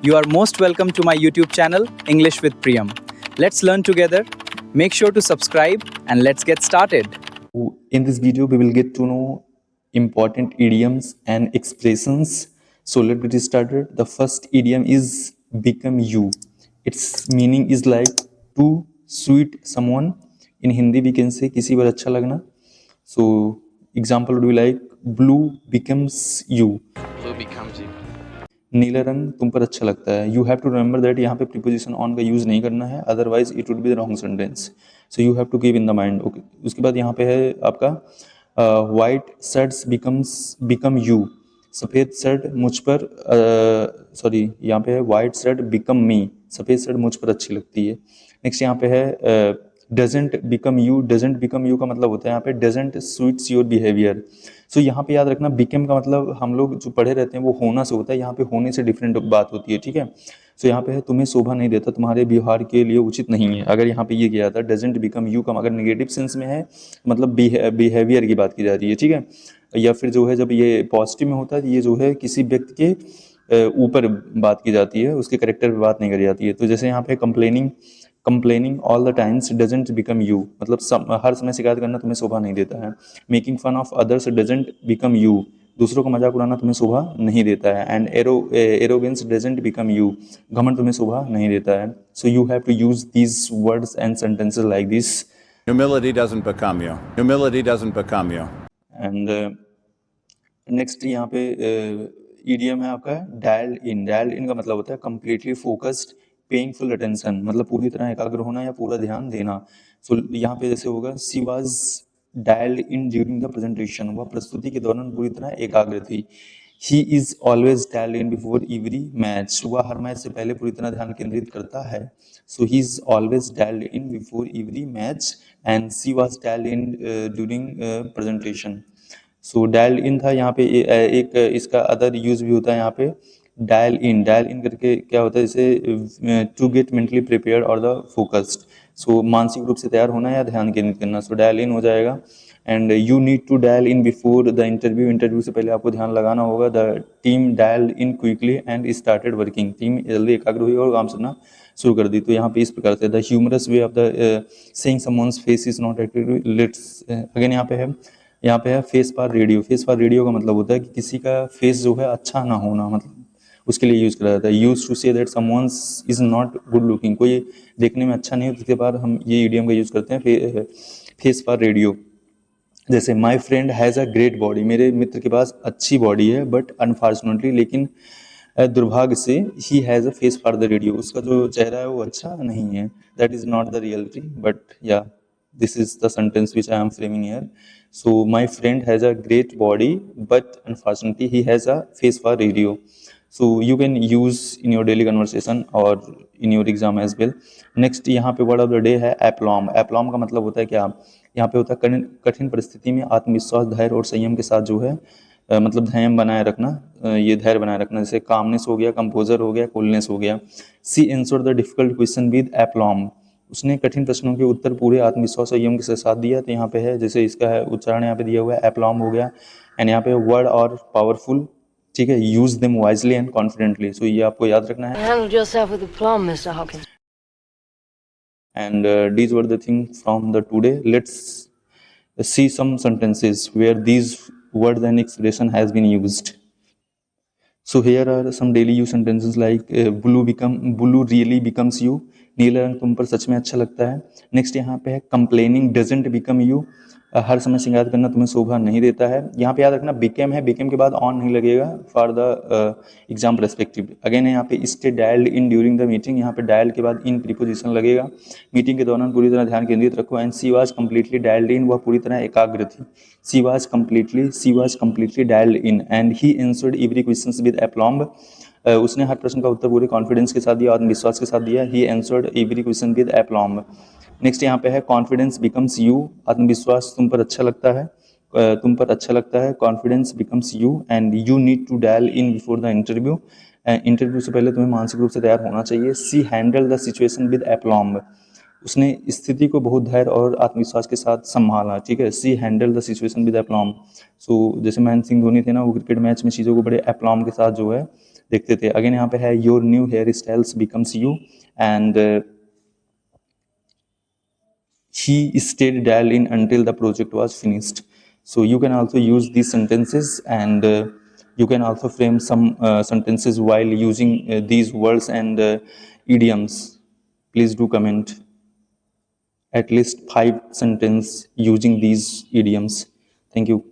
You are most welcome to my YouTube channel, English with Priyam. Let's learn together. Make sure to subscribe and let's get started. In this video, we will get to know important idioms and expressions. So let's get started. The first idiom is become you. Its meaning is like to suit someone. In Hindi, we can say किसी पर अच्छा लगना. So example would be like blue becomes you. Blue becomes you. नीला रंग तुम पर अच्छा लगता है. You have to remember that यहाँ पे प्रीपोजिशन ऑन का यूज नहीं करना है, otherwise it would be the wrong sentence. So you have to keep in the mind. Okay, उसके बाद यहाँ पे है आपका वाइट शर्ट्स बिकम यू. सफ़ेद शर्ट मुझ पर सॉरी यहाँ पे है वाइट शर्ट बिकम मी. सफ़ेद शर्ट मुझ पर अच्छी लगती है. नेक्स्ट यहाँ पे है doesn't become you. Doesn't become you का मतलब होता है यहाँ पे डजेंट सूट्स योर बिहेवियर. सो यहाँ पे याद रखना बिकम का मतलब हम लोग जो पढ़े रहते हैं वो होना से होता है. यहाँ पे होने से डिफरेंट बात होती है, ठीक है. सो यहाँ पे है तुम्हें शोभा नहीं देता, तुम्हारे व्यवहार के लिए उचित नहीं है. अगर यहाँ पे ये किया था डजेंट बिकम यू का अगर निगेटिव सेंस में है मतलब बिहेवियर की बात की जा रही है, ठीक है. या फिर जो है जब ये पॉजिटिव में होता है ये जो है किसी व्यक्ति के ऊपर बात की जाती है, उसके करेक्टर पर बात नहीं करी जाती है. तो जैसे यहाँ पे complaining all the times doesn't become you मतलब हर समय शिकायत करना तुम्हें शोभा नहीं देता है. Making fun of others doesn't become you. दूसरों का मजाक उड़ाना तुम्हें शोभा नहीं देता है. And arrogance doesn't become you. घमंड तुम्हें शोभा नहीं देता है. So you have to use these words and sentences like this. Humility doesn't become you. Humility doesn't become you. And next यहाँ पे ईडियम है आपका डायल्ड इन. डायल्ड इन का मतलब होता है completely focused, paying full attention मतलब पूरी तरह एकाग्र होना या पूरा ध्यान देना. सो यहाँ पे जैसे होगा she was dialled in during the presentation. वह प्रस्तुति के दौरान पूरी तरह एकाग्र थी. ही is always dialled in before every match. वह हर मैच से पहले पूरी तरह ध्यान केंद्रित करता है. So he is always dialled in before every match and she was dialled in during presentation. So dial in था यहाँ पे एक इसका अदर यूज भी होता है यहाँ पे डायल इन. डायल इन करके क्या होता है जैसे टू गेट मेंटली प्रिपेयर्ड और द फोकस्ड. सो मानसिक रूप से तैयार होना या ध्यान केंद्रित करना. सो डायल इन हो जाएगा. And you need to dial in before the interview. Interview से पहले आपको ध्यान लगाना होगा. The team dial in quickly and started working. Team जल्दी एकाग्र हुई और काम करना शुरू कर दी. तो यहाँ पे इस प्रकार से the humorous way of the saying someone's face is not active. Let's again यहाँ पे है face for radio. Face for radio का मतलब होता है कि किसी का फेस जो है अच्छा ना होना, मतलब उसके लिए यूज़ करा जाता है. Used to say that someone's is not good looking. कोई देखने में अच्छा नहीं है उसके बाद हम ये इडियम का यूज़ करते हैं फेस फॉर रेडियो. जैसे my friend has a great body. मेरे मित्र के पास अच्छी बॉडी है बट अनफॉर्चुनेटली लेकिन दुर्भाग्य से he has a face for the radio. उसका जो चेहरा है वो अच्छा नहीं है. That is not the reality but या this is the sentence which I am framing here. So my friend has a great body but unfortunately he has a face for radio. So you can use in your daily conversation or in your exam as well. Next यहाँ पे word of the day है aplomb. aplomb का मतलब होता है क्या, यहाँ पे होता है कठिन परिस्थिति में आत्मविश्वास, धैर्य और संयम के साथ जो है मतलब धैर्य बनाए रखना. ये धैर्य बनाए रखना जैसे कामनेस हो गया, कंपोजर हो गया, कूलनेस हो गया. She answered the difficult question with aplomb. उसने कठिन प्रश्नों के उत्तर पूरे आत्मविश्वास और यम के साथ दिया. तो यहाँ पे है जैसे इसका है उच्चारण यहाँ पे दिया हुआ है एप्लॉम हो गया. एंड यहाँ पे वर्ड और पावरफुल, ठीक है. Use them wisely and confidently. So ये आपको याद रखना है. Handle yourself with aplomb, Mr. Hawkins. And these were the things from the today. Let's see some sentences where these words and expression has been used. So here are some daily use sentences like blue really becomes you. नीला रंग तुम पर सच में अच्छा लगता है. Next यहाँ पे है कंप्लेनिंग डजेंट बिकम यू. हर समय शिकायत करना तुम्हें शोभा नहीं देता है. यहाँ पे याद रखना बिकेम है, बिकेम के बाद ऑन नहीं लगेगा for the exam perspective. Again है यहाँ पे stay dialled in during the meeting. यहाँ पे डायल के बाद इन प्रीपोजिशन लगेगा. मीटिंग के दौरान पूरी तरह ध्यान केंद्रित रखो. And she was completely dialled in. वह पूरी तरह एकाग्र थी. She was completely dialled in. And he answered every question with aplomb. उसने हर प्रश्न का उत्तर पूरे कॉन्फिडेंस के साथ दिया, आत्मविश्वास के साथ दिया. He answered every question with aplomb. Next यहाँ पे है कॉन्फिडेंस बिकम्स यू. आत्मविश्वास तुम पर अच्छा लगता है. Confidence becomes you. And you need to dial in before the interview. Interview से पहले तुम्हें मानसिक रूप से तैयार होना चाहिए. She handled the situation with aplomb. उसने स्थिति को बहुत धैर्य और आत्मविश्वास के साथ संभाला, ठीक है. सी हैंडल द सिचुएशन विद एप्लॉम्ब. सो जैसे महेंद्र सिंह धोनी थे ना, वो क्रिकेट मैच में चीज़ों को बड़े एप्लॉम्ब के साथ जो है देखते थे। अगेन यहाँ पे है your new hairstyles becomes you, and he stayed dialed in until the project was finished. So you can also use these sentences, and you can also frame some sentences while using these words and idioms. Please do comment at least 5 sentences using these idioms. Thank you.